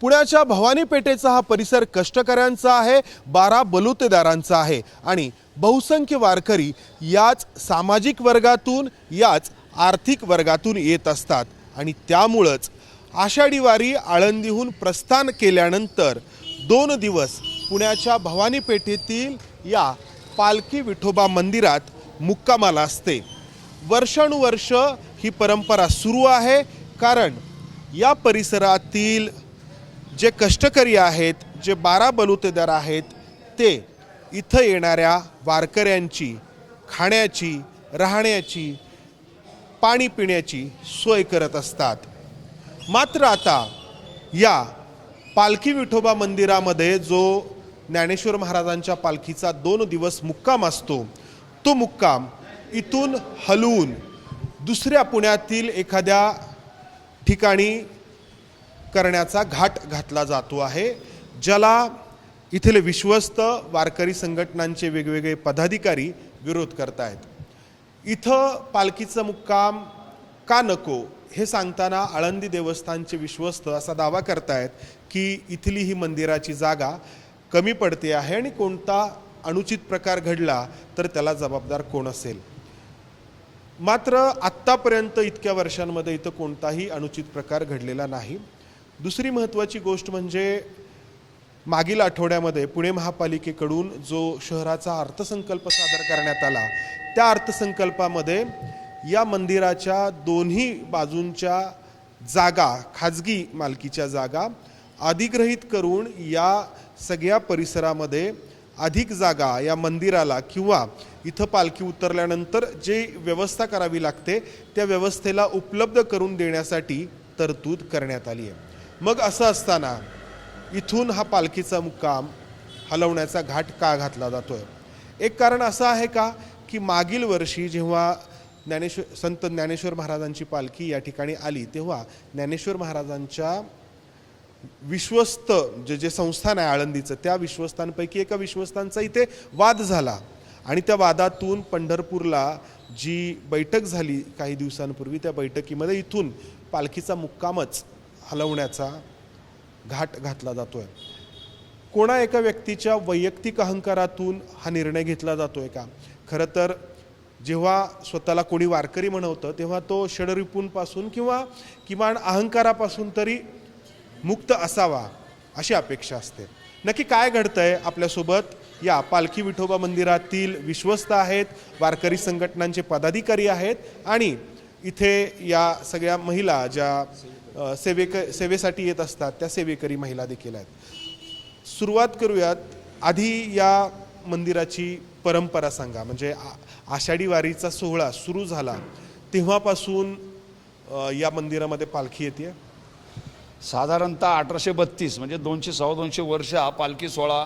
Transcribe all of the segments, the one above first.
पुण्याच्या भवानी पेठेचा हा परिसर कष्टकऱ्यांचा आहे, 12 बलुतेदारांचा आहे आणि बहुसंख्य वारकरी याच सामाजिक वर्गातून, याच आर्थिक वर्गातून येत असतात आणि त्यामुळेच आषाढी वारी आळंदीहून प्रस्थान केल्यानंतर 2 दिवस पुण्याच्या भवानी पेठेतील या पालखी विठोबा मंदिरात मुक्कामाला असते। वर्षानुवर्ष ही परंपरा सुरू आहे, कारण या परिसरातील जे कष्टकरी आहेत, जे 12 बलुतेदार आहेत, ते इथं येणाऱ्या वारकऱ्यांची खाण्याची, राहण्याची, पाणी पिण्याची सोय करत असतात। मात्र आता या पालखी विठोबा मंदिरामध्ये जो ज्ञानेश्वर महाराजांच्या पालखीचा 2 दिवस मुक्काम असतो, तो मुक्काम इथून हलवून दुसऱ्या पुण्यातील एखाद्या ठिकाणी करण्याचा घाट घातला जातो आहे, ज्याला इथले विश्वस्त वारकरी संघटनांचे वेगवेगळे पदाधिकारी विरोध करत आहेत। इथं पालखीचा मुक्काम का नको हे सांगताना आळंदी देवस्थानचे विश्वस्त असा दावा करतायत की इथली ही मंदिराची जागा कमी पडते आहे आणि कोणता अनुचित प्रकार घडला तर त्याला जबाबदार कोण असेल। मात्र आत्तापर्यंत इतक्या वर्षांमध्ये इथं कोणताही अनुचित प्रकार घडलेला नाही। दुसरी महत्त्वाची गोष्ट म्हणजे मागील आठवड्यामध्ये पुणे महापालिकेकडून जो शहराचा अर्थसंकल्प सादर करण्यात आला, त्या अर्थसंकल्पामध्ये या मंदिराच्या दोन्ही बाजूंच्या जागा, खाजगी मालकीच्या जागा अधिग्रहित करून या सगळ्या परिसरामध्ये अधिक जागा या मंदिराला किंवा इथं पालखी उतरल्यानंतर जे व्यवस्था करावी लागते त्या व्यवस्थेला उपलब्ध करून देण्यासाठी तरतूद करण्यात आली आहे। मग असं असताना इथून हा पालखीचा मुक्काम हलवण्याचा घाट का घातला जातोय? एक कारण असं आहे का की मागील वर्षी जेव्हा संत ज्ञानेश्वर महाराजांची पालखी या ठिकाणी आली, तेव्हा ज्ञानेश्वर महाराजांच्या विश्वस्त जे संस्थान आहे आळंदीचं, त्या विश्वस्तांपैकी एका विश्वस्तांचा इथे वाद झाला आणि त्या वादातून पंढरपूरला जी बैठक झाली काही दिवसांपूर्वी, त्या बैठकीमध्ये इथून पालखीचा मुक्कामच हलवण्याचा घाट घातला जातोय। कोणा एका व्यक्तीच्या वैयक्तिक अहंकारातून हा निर्णय घेतला जातोय का? खरं तर जेव्हा स्वतःला कोणी वारकरी म्हणवतं तेव्हा तो षडरिपूंपासून किंवा किमान अहंकारापासून तरी मुक्त असावा अशी अपेक्षा असते। नक्की काय घडतंय आपल्यासोबत? या पालखी विठोबा मंदिरातील विश्वस्त आहेत, वारकरी संघटनांचे पदाधिकारी आहेत आणि इथे या सगळ्या महिला ज्या सेवेसाठी येत असतात त्या सेवेकरी महिला देखील आहेत। सुरुवात करूयात, आधी या मंदिराची परंपरा सांगा, म्हणजे आषाढी वारीचा सोहळा सुरू झाला तेव्हापासून या मंदिरामध्ये पालखी येते। साधारणतः 1832 म्हणजे 200-250 वर्ष हा पालखी सोहळा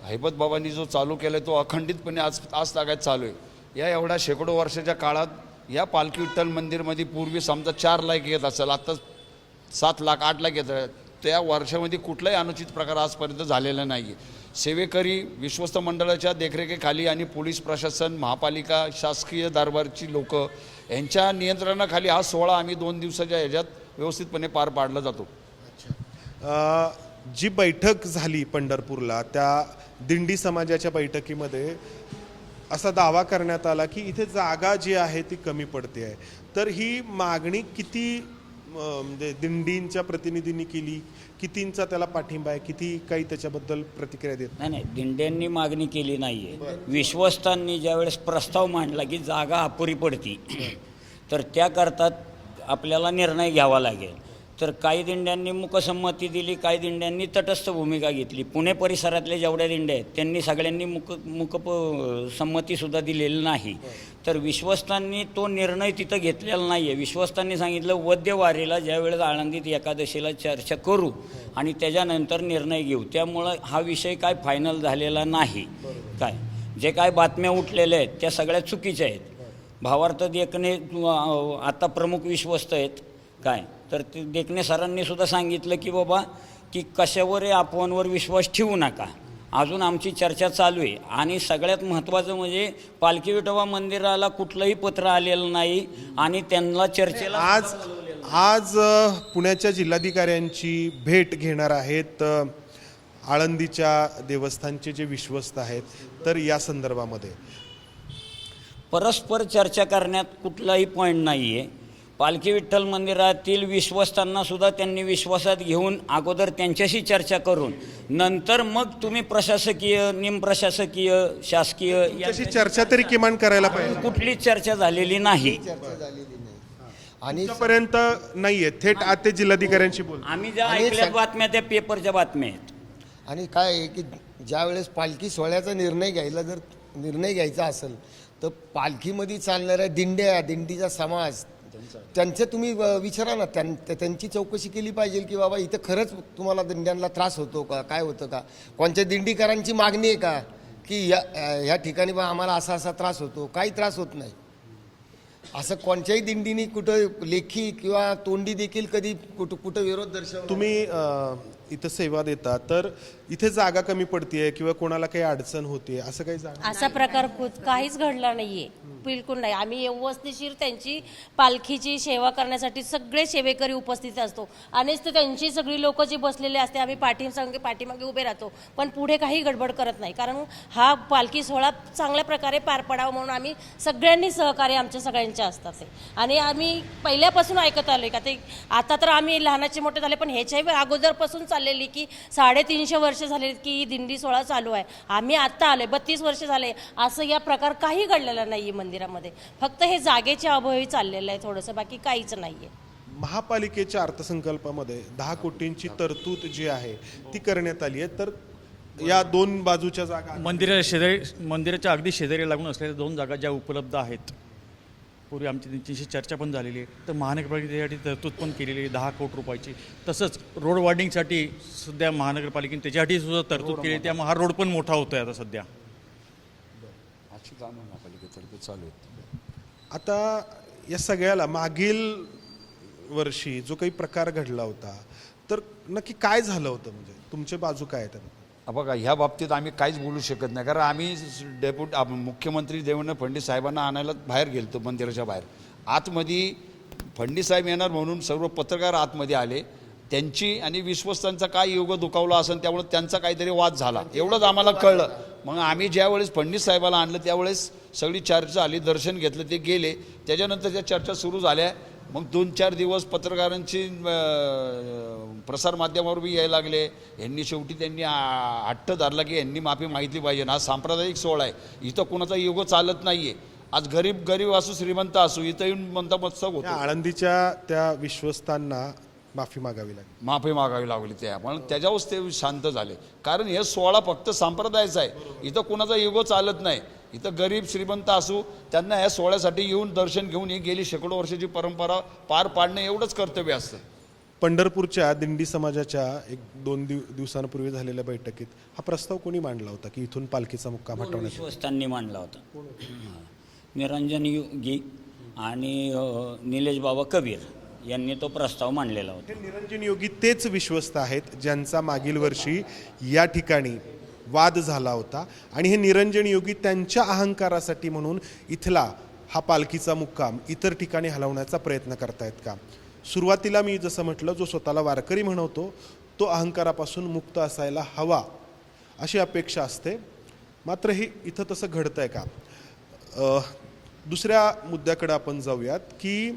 हैबत बाबांनी जो चालू केला तो अखंडितपणे आज तागायत चालू आहे। या एवढ्या शेकडो वर्षाच्या काळात या पालखी विठ्ठल मंदिरमध्ये पूर्वी समजा 4 लाख येत असेल, आता 7 लाख 8 लाख येत आहेत। त्या वर्षामध्ये कुठलाही अनुचित प्रकार आजपर्यंत झालेला नाही आहे। सेवेकरी विश्वस्त मंडळाच्या देखरेखीखाली आणि पोलीस प्रशासन, महापालिका, शासकीय दरबारची लोक यांच्या नियंत्रणाखाली हा सोहळा आम्ही 2 दिवसाच्या ह्याच्यात व्यवस्थितपणे पार पाडला जातो। जी बैठक झाली पंढरपूरला, त्या दिंडी समाजाच्या बैठकीमध्ये असा दावा करण्यात आला की इथे जागा जी आहे ती कमी पडते आहे। तर ही मागणी किती म्हणजे दिंडींच्या प्रतिनिधींनी केली, कितींचा त्याला पाठिंबा आहे, किती काही त्याच्याबद्दल प्रतिक्रिया देत? नाही, दिंड्यांनी मागणी केली नाही आहे। विश्वस्तांनी ज्यावेळेस प्रस्ताव मांडला की जागा अपुरी पडती तर त्याकरता आपल्याला निर्णय घ्यावा लागेल, तर काही दिंड्यांनी मुकसंमती दिली, काही दिंड्यांनी तटस्थ भूमिका घेतली। पुणे परिसरातले जेवढ्या दिंड्या आहेत त्यांनी सगळ्यांनी संमतीसुद्धा दिलेली नाही। तर विश्वस्तांनी तो निर्णय तिथं घेतलेला नाही आहे। विश्वस्तांनी सांगितलं वद्य वारीला ज्यावेळेस आळंदीत एकादशीला चर्चा करू आणि त्याच्यानंतर निर्णय घेऊ, त्यामुळं हा विषय काय फायनल झालेला नाही। काय जे काय बातम्या उठलेल्या आहेत त्या सगळ्या चुकीच्या आहेत। भावार्थ देखणे आता प्रमुख विश्वस्त आहेत काय, तर ते देखणे सरांनी सुद्धा सांगितलं की बाबा की कशावरही अफवांवर विश्वास ठेवू नका, अजून आमची चर्चा चालू आहे। आणि सगळ्यात महत्त्वाचं म्हणजे पालखी विठोबा मंदिराला कुठलंही पत्र आलेलं नाही आणि त्यांना चर्चेला आज पुण्याच्या जिल्हाधिकाऱ्यांची भेट घेणार आहेत आळंदीच्या देवस्थानचे जे विश्वस्त आहेत, तर या संदर्भामध्ये परस्पर चर्चा करण्यात कुठलाही पॉईंट नाही आहे. पालखी विठ्ठल मंदिरातील विश्वस्तांना सुद्धा त्यांनी विश्वासात घेऊन अगोदर त्यांच्याशी चर्चा करून नंतर मग तुम्ही प्रशासकीय, निमप्रशासकीय, शासकीय याची चर्चा तरी किमान करायला पाहिजे. कुठलीच चर्चा झालेली नाही. आणि पर्यंत नाहीये. थेट आज ते जिल्हाधिकाऱ्यांशी बोल. आम्ही ज्या ऐकल्यात बातम्या त्या पेपरच्या बातम्या आहेत. आणि काय आहे की ज्या वेळेस पालखी सोहळ्याचा निर्णय घ्यायचा असेल तर पालखीमध्ये चालणाऱ्या दिंडीचा समाज त्यांचे तुम्ही विचारा ना, त्यांची चौकशी केली पाहिजे की बाबा इथं खरंच तुम्हाला दिंड्यांना त्रास होतो का, काय होतं का, कोणत्या दिंडीकरांची मागणी आहे का की ह्या ठिकाणी बा आम्हाला असा त्रास होतो. काही त्रास होत नाही. असं कोणत्याही दिंडीने कुठं लेखी किंवा तोंडी देखील कधी कुठं विरोध दर्शवला. तुम्ही इथं सेवा देता तर इथे जागा कमी पडतीये किंवा कोणाला काही अडचण होते असं काही असा प्रकार काहीच घडला नाहीये, बिलकुल नाही. आम्ही व्यवस्थिशीर त्यांची पालखीची सेवा करण्यासाठी सगळे सेवेकरी उपस्थित असतो आणि त्यांची सगळी लोक जी बसलेले असते आम्ही पाठीमागे उभे राहतो, पण पुढे काही गडबड करत नाही. कारण हा पालखी सोहळा चांगल्या प्रकारे पार पडावा म्हणून आम्ही सगळ्यांनी सहकार्य आमच्या सगळ्यांच्या असतात ते. आणि आम्ही पहिल्यापासून ऐकत आलोय का ते, आता तर आम्ही लहानाचे मोठे झाले पण ह्याच्याही अगोदरपासून चाललेली की 350 वर्ष झाले की ही दिंडी सोहळा चालू आहे. आम्ही आत्ता आलोय 32 वर्ष झाले, असं या प्रकार काही घडलेला नाही मंदिरामध्ये. फक्त हे जागेच्या अभावी चाललेलं आहे थोडंसं, बाकी काहीच नाहीये. महापालिकेच्या अर्थसंकल्पामध्ये 10 कोटींची तरतूद जी आहे ती करण्यात आली आहे. तर या दोन बाजूच्या जागा मंदिराच्या अगदी शेजारी लागून असलेल्या 2 जागा ज्या उपलब्ध आहेत, पूर्वी आमची त्यांच्याशी चर्चा पण झालेली आहे. तर महानगरपालिकेसाठी तरतूद पण केलेली आहे 10 कोटी रुपयाची. तसंच रोड वार्डिंगसाठी सध्या महानगरपालिकेने त्याच्यासाठी सुद्धा तरतूद केली. त्यामुळे हा रोड पण मोठा होतोय आता सध्या. चालू आहेत. आता या सगळ्याला मागील वर्षी जो काही प्रकार घडला होता तर नक्की काय झालं होतं, म्हणजे तुमची बाजू काय आहे त्यामध्ये? बघा, ह्या बाबतीत आम्ही काहीच बोलू शकत नाही, कारण आम्ही मुख्यमंत्री देवेंद्र फडणवीस साहेबांना आणायला बाहेर गेलतो मंदिराच्या बाहेर. आतमध्ये फडणवीस साहेब येणार म्हणून सर्व पत्रकार आतमध्ये आले. त्यांची आणि विश्वस्तांचा काय योग दुखावला असेल, त्यामुळे त्यांचा काहीतरी वाद झाला एवढंच आम्हाला कळलं. मग आम्ही ज्यावेळेस फडणवीस साहेबाला आणलं त्यावेळेस सगळी चर्चा आली, दर्शन घेतलं, ते गेले. त्याच्यानंतर त्या चर्चा सुरू झाल्या. मग 2-4 दिवस पत्रकारांची प्रसारमाध्यमावर बी यायला लागले. शेवटी त्यांनी हट्ट धरला की यांनी माफी मागितली पाहिजे. हा सांप्रदायिक सोहळा आहे, इथं कोणाचा योग चालत नाहीये. आज गरीब असू श्रीमंत असू, इथं येऊन म्हणता मत्सक होतो. आळंदीच्या त्या विश्वस्तांना माफी मागावी लागली पण त्याच्यावरच ते शांत झाले. कारण हे सोहळा फक्त संप्रदायाचा आहे, इथं कोणाचा युगो चालत नाही. इथं गरीब श्रीमंत असू त्यांना या सोहळ्यासाठी येऊन दर्शन घेऊन ही गेली शेकडो वर्षाची परंपरा पार पाडणं एवढंच कर्तव्य असतं. पंढरपूरच्या दिंडी समाजाच्या 1-2 दिवसांपूर्वी झालेल्या बैठकीत हा प्रस्ताव कोणी मांडला होता की इथून पालखीचा मुक्काम हटवण्याचा? विश्वस्तांनी मांडला होता. निरंजन योगी आणि निलेश बाबा कबीर यांनी तो प्रस्ताव मांडलेला होता. निरंजन योगी तेच विश्वस्त आहेत ज्यांचा मागील वर्षी या ठिकाणी वाद झाला होता आणि हे निरंजन योगी त्यांच्या अहंकारासाठी म्हणून इथला हा पालखीचा मुक्काम इतर ठिकाणी हलवण्याचा प्रयत्न करतायत का? सुरुवातीला मी जसं म्हटलं, जो स्वतःला वारकरी म्हणवतो तो अहंकारापासून मुक्त असायला हवा अशी अपेक्षा असते. मात्र हे इथं तसं घडतंय का? दुसऱ्या मुद्द्याकडे आपण जाऊयात की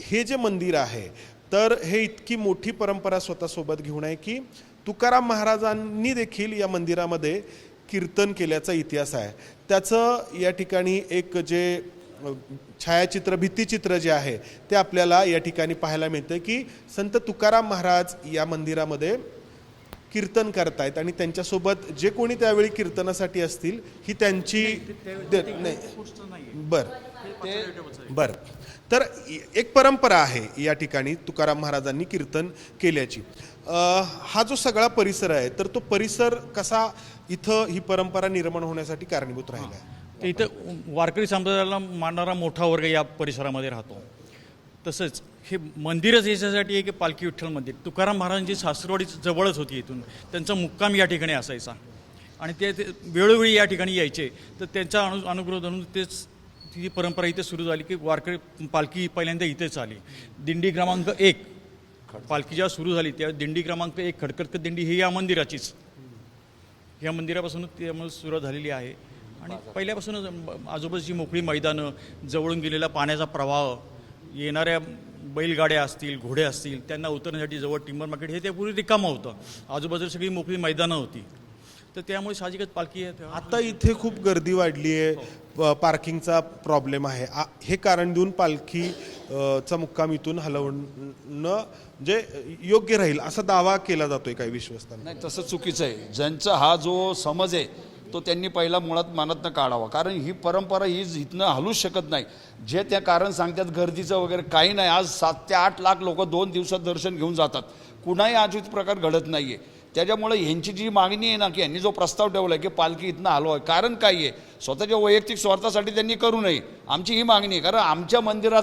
हे जे मंदिर आहे तर हे इतकी मोठी परंपरा स्वतःसोबत घेऊन आहे की तुकाराम महाराजांनी देखील या मंदिरामध्ये कीर्तन केल्याचा इतिहास आहे. त्याचं या ठिकाणी एक जे छायाचित्र, भित्तिचित्र जे आहे ते आपल्याला या ठिकाणी पाहायला मिळतं की संत तुकाराम महाराज या मंदिरामध्ये कीर्तन करतायत आणि त्यांच्यासोबत जे कोणी त्यावेळी कीर्तनासाठी असतील ही त्यांची बर तर एक परंपरा आहे या ठिकाणी तुकाराम महाराजांनी कीर्तन केल्याची. हा जो सगळा परिसर आहे तर तो परिसर कसा इथं ही परंपरा निर्माण होण्यासाठी कारणीभूत राहिला आहे? इथं वारकरी संप्रदायाला मानणारा मोठा वर्ग या परिसरामध्ये राहतो. तसंच हे मंदिरच याच्यासाठी आहे की पालखी विठ्ठल मंदिर तुकाराम महाराजांची सासरवाडी जवळच होती. इथून त्यांचा मुक्काम या ठिकाणी असायचा आणि ते वेळोवेळी या ठिकाणी यायचे. तर त्यांचा अनुग्रह धरून तेच ती जी परंपरा इथे सुरू झाली की वारकरी पालखी पहिल्यांदा इथेच आली. दिंडी क्रमांक 1 पालखी जेव्हा सुरू झाली तेव्हा दिंडी क्रमांक 1 खडकत दिंडी ही या मंदिराचीच, या मंदिरापासूनच त्यामुळे सुरुवात झालेली आहे. आणि पहिल्यापासूनच आजूबाजूची मोकळी मैदानं, जवळून गेलेला पाण्याचा प्रवाह, येणाऱ्या बैलगाड्या असतील, घोडे असतील, त्यांना उतरण्यासाठी जवळ टिंबर मार्केट हे त्यापूर्वी रिकामं होतं. आजूबाजूला सगळी मोकळी मैदानं होती, तर त्यामुळे साहजिकच पालखी आहे. आता इथे खूप गर्दी वाढली आहे, पार्किंगचा प्रॉब्लेम आहे. हे कारण देऊन पालखी चा मुक्काम इथून हलवणं जे योग्य राहील असा दावा केला जातोय काही विश्वस्तांना. नाही, तसं चुकीचं आहे. ज्यांचा हा जो समज आहे तो त्यांनी पहिला मुळात मनातनं काढावा, कारण ही परंपरा ही इथनं हलूच शकत नाही. जे त्या कारण सांगतात गर्दीचं वगैरे काही नाही. आज 7 ते 8 लाख लोक 2 दिवसात दर्शन घेऊन जातात. कुणाही अजित प्रकार घडत नाही आहे. त्याच्यामुळे ह्यांची जी मागणी आहे ना, की यांनी जो प्रस्ताव ठेवला आहे की पालखी इथनं हलवाय, कारण काय आहे, स्वतःच्या वैयक्तिक स्वार्थासाठी त्यांनी करू नये, आमची ही मागणी आहे. कारण आमच्या मंदिरात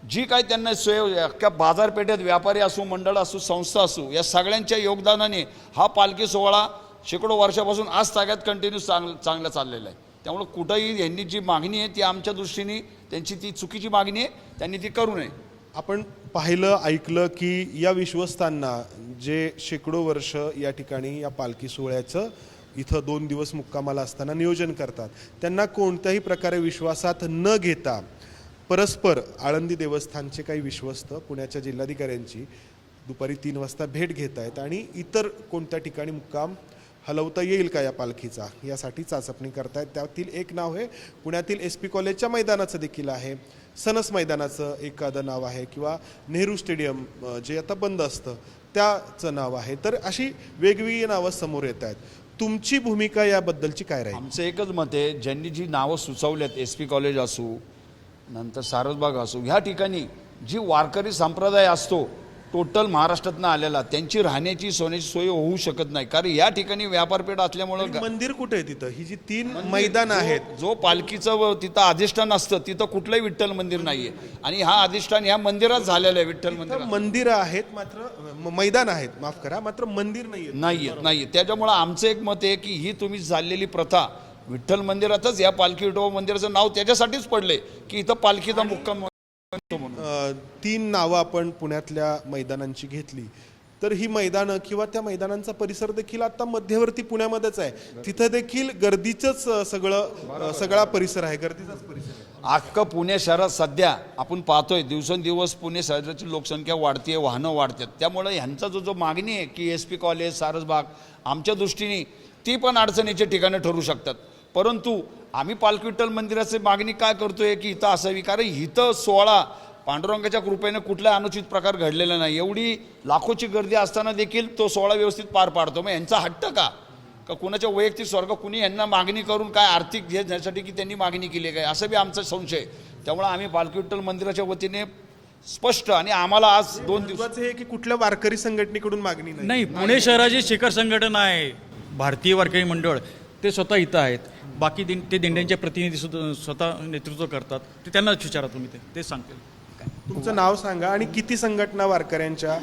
जी काय त्यांना सोय, अख्ख्या बाजारपेठेत व्यापारी असू, मंडळ असू, संस्था असू, या सगळ्यांच्या योगदानाने हा पालखी सोहळा शेकडो वर्षापासून आज ताग्यात कंटिन्यू चांगला चाललेला आहे. त्यामुळे कुठंही यांनी जी मागणी आहे ती आमच्या दृष्टीने त्यांची ती चुकीची मागणी आहे, त्यांनी ती करू नये. आपण पाहिलं ऐकलं की या विश्वस्तांना जे शेकडो वर्ष या ठिकाणी या पालखी सोहळ्याचं इथं 2 दिवस मुक्कामाला असताना नियोजन करतात, त्यांना कोणत्याही प्रकारे विश्वासात न घेता परस्पर आळंदी देवस्थानचे काही विश्वस्त पुण्याच्या जिल्हाधिकाऱ्यांची दुपारी 3 वाजता भेट घेत आहेत आणि इतर कोणत्या ठिकाणी मुक्काम हलवता येईल का या पालखीचा यासाठी चाचपणी करतायत. त्यातील एक नाव आहे पुण्यातील SP कॉलेजच्या मैदानाचं देखील आहे, सनस मैदानाचं एखादं नाव आहे, किंवा नेहरू स्टेडियम जे आता बंद असतं त्याचं नाव आहे. तर अशी वेगवेगळी नावं समोर येत आहेत. तुमची भूमिका याबद्दलची काय राहील? आमचं एकच मत आहे, ज्यांनी जी नावं सुचवल्यात, SP कॉलेज असू, नंतर सारसबाग असू, ह्या ठिकाणी जी वारकरी संप्रदाय असतो टोटल महाराष्ट्रातनं आलेला, त्यांची राहण्याची सोन्याची सोय होऊ शकत नाही. कारण या ठिकाणी व्यापारपेठ असल्यामुळं मंदिर कुठे आहे तिथं? ही जी 3 मैदान आहेत, जो पालखीचं तिथं अधिष्ठान असतं तिथं कुठलंही विठ्ठल मंदिर नाहीये, आणि हा अधिष्ठान ह्या मंदिरात झालेलं आहे. विठ्ठल मंदिर मंदिरं आहेत मात्र मैदान आहेत, माफ करा, मात्र मंदिर नाहीये. त्याच्यामुळं आमचं एक मत आहे की ही तुम्ही चाललेली प्रथा विठ्ठल मंदिरातच, या पालखी विठोबा मंदिराचं नाव त्याच्यासाठीच पडले की इथं पालखीचा मुक्काम. 3 नावं आपण पुण्यातल्या मैदानांची घेतली तर ही मैदानं किंवा त्या मैदानांचा परिसर देखील आता मध्यवर्ती पुण्यामध्येच आहे. तिथं देखील गर्दीचंच सगळा परिसर आहे, गर्दीचाच परिसर आहे. अख्खं पुणे शहरात सध्या आपण पाहतोय दिवसेंदिवस पुणे शहराची लोकसंख्या वाढते, वाहनं वाढतात. त्यामुळे ह्यांचा जो मागणी आहे की SP कॉलेज, सारसबाग, आमच्या दृष्टीने ती पण अडचणीचे ठिकाणं ठरू शकतात. परंतु आम्ही पालखी विठ्ठल मंदिराची मागणी काय करतोय की इथं असावी, कारण इथं सोहळा पांडुरंगाच्या कृपेने कुठला अनुचित प्रकार घडलेला नाही. एवढी लाखोची गर्दी असताना देखील तो सोहळा व्यवस्थित पार पाडतो. मग यांचा हट्ट का कुणाच्या वैयक्तिक स्वर्ग कुणी यांना मागणी करून काय आर्थिक हे घेण्यासाठी की त्यांनी मागणी केली काय, असं बी आमचा संशय. त्यामुळे आम्ही पालखी विठ्ठल मंदिराच्या वतीने स्पष्ट, आणि आम्हाला आज 2 दिवस हे की कुठल्या वारकरी संघटनेकडून मागणी नाही. पुणे शहराची शिखर संघटना आहे भारतीय वारकरी मंडळ, ते स्वतः इथं आहेत. बाकी ते दिंड्यांचे प्रतिनिधी सुद्धा स्वतः नेतृत्व करतात. ते त्यांनाच विचारा, तुम्ही तेच सांगतील. तुमचं नाव सांगा आणि किती संघटना वारकऱ्यांच्या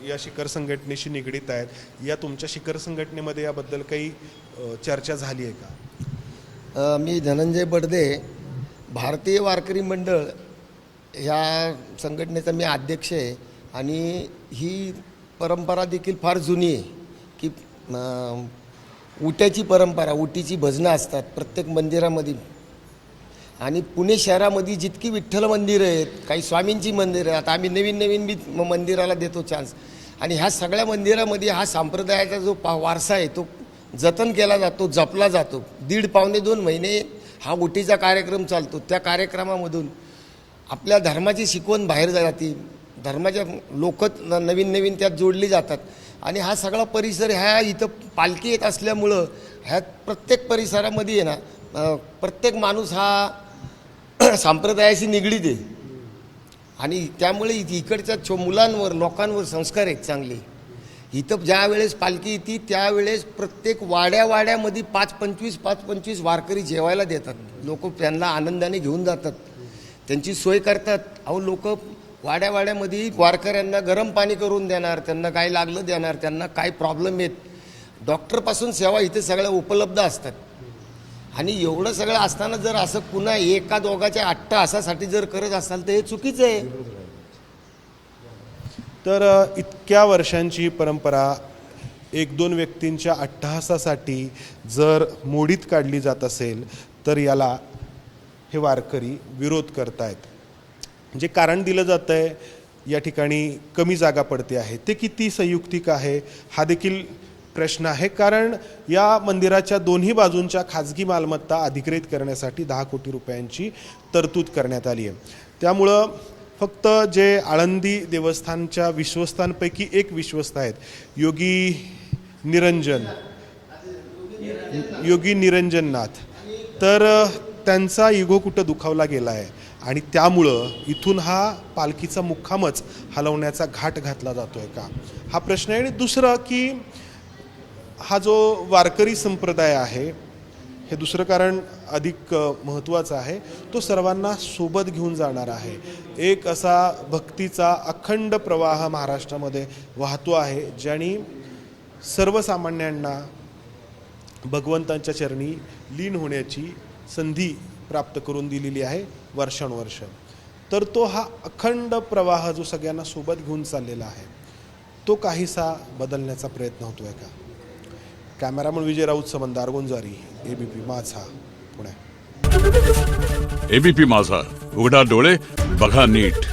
या शिखर संघटनेशी निगडीत आहेत? या तुमच्या शिखर संघटनेमध्ये याबद्दल काही चर्चा झाली आहे का? मी धनंजय बडदे, भारतीय वारकरी मंडळ ह्या संघटनेचा मी अध्यक्ष आहे. आणि ही परंपरा देखील फार जुनी आहे की उट्याची परंपरा, उटीची भजनं असतात प्रत्येक मंदिरामध्ये. आणि पुणे शहरामध्ये जितकी विठ्ठल मंदिरं आहेत, काही स्वामींची मंदिरं आहेत, आम्ही नवीन बी मंदिराला देतो चान्स. आणि ह्या सगळ्या मंदिरामध्ये हा संप्रदायाचा जो वारसा आहे तो जतन केला जातो, जपला जातो. 1.5-2 महिने हा उटीचा कार्यक्रम चालतो. त्या कार्यक्रमामधून आपल्या धर्माची शिकवण बाहेर जाते, धर्माच्या लोक नवीन त्यात जोडली जातात. आणि हा सगळा परिसर ह्या इथं पालखी येत असल्यामुळं ह्या प्रत्येक परिसरामध्ये आहे ना, प्रत्येक माणूस हा संप्रदायाशी निगडीत आहे. आणि त्यामुळे इकडच्या मुलांवर, लोकांवर संस्कार आहेत चांगले. इथं ज्या वेळेस पालखी येते त्यावेळेस प्रत्येक वाड्यामध्ये 5-25 वारकरी जेवायला देतात. लोक त्यांना आनंदाने घेऊन जातात, त्यांची सोय करतात. अहो, लोक वाड्यामध्ये वारकऱ्यांना गरम पाणी करून देणार, त्यांना काय लागलं देणार, त्यांना काय प्रॉब्लेम आहेत, डॉक्टरपासून सेवा इथे सगळ्या उपलब्ध असतात. आणि एवढं सगळं असताना जर असं पुन्हा एका दोघाच्या अट्टहासासाठी जर करत असाल तर हे चुकीचं आहे. तर इतक्या वर्षांची परंपरा एक दोन व्यक्तींच्या अट्टहासासाठी जर मोडीत काढली जात असेल तर याला हे वारकरी विरोध करतायत. जे कारण दिलं जातं आहे या ठिकाणी कमी जागा पडते आहे ते किती संयुक्तिक आहे हा देखील प्रश्न आहे. कारण या मंदिराच्या दोन्ही बाजूंच्या खाजगी मालमत्ता अधिग्रहित करण्यासाठी 10 कोटी रुपयांची तरतूद करण्यात आली आहे. त्यामुळं फक्त जे आळंदी देवस्थानच्या विश्वस्तांपैकी एक विश्वस्त आहेत योगी निरंजननाथ, तर त्यांचा इगो कुठं दुखावला गेला आहे आणि त्यामुळं इथून हा पालखीचा मुक्कामच हलवण्याचा घाट घातला जातोय का हा प्रश्न आहे. आणि दुसरं की हा जो वारकरी संप्रदाय आहे हे दुसरं कारण अधिक महत्त्वाचं आहे, तो सर्वांना सोबत घेऊन जाणार आहे. एक असा भक्तीचा अखंड प्रवाह महाराष्ट्रामध्ये वाहतो आहे ज्याने सर्वसामान्यांना भगवंतांच्या चरणी लीन होण्याची संधी प्राप्त करून दिलेली आहे वर्षानुवर्ष. तर तो हा अखंड प्रवाह जो सगळ्यांना सोबत घेऊन चाललेला आहे तो काहीसा बदलण्याचा प्रयत्न होतो आहे का. कॅमेरामन विजय राऊत संबंध आरगोंजारी, ABP माझा, पुणे. ABP माझा, उघडा डोळे बघा नीट.